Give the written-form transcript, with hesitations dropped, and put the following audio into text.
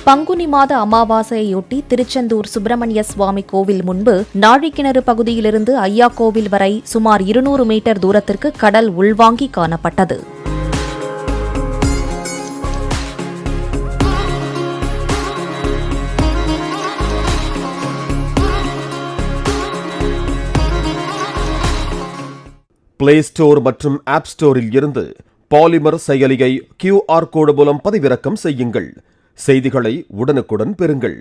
பங்குனி மாத அமாவாசையொட்டி திருச்செந்தூர் சுப்பிரமணிய சுவாமி கோவில் முன்பு நாழிக்கிணறு பகுதியிலிருந்து ஐயா கோவில் வரை சுமார் 200 மீட்டர் தூரத்திற்கு கடல் உள்வாங்கி காணப்பட்டது. பிளே ஸ்டோர் மற்றும் ஆப் ஸ்டோரில் இருந்து பாலிமர் செயலியை QR கோடு மூலம் பதிவிறக்கம் செய்யுங்கள். செய்திகளை உடனுக்குடன் பெறுங்கள்.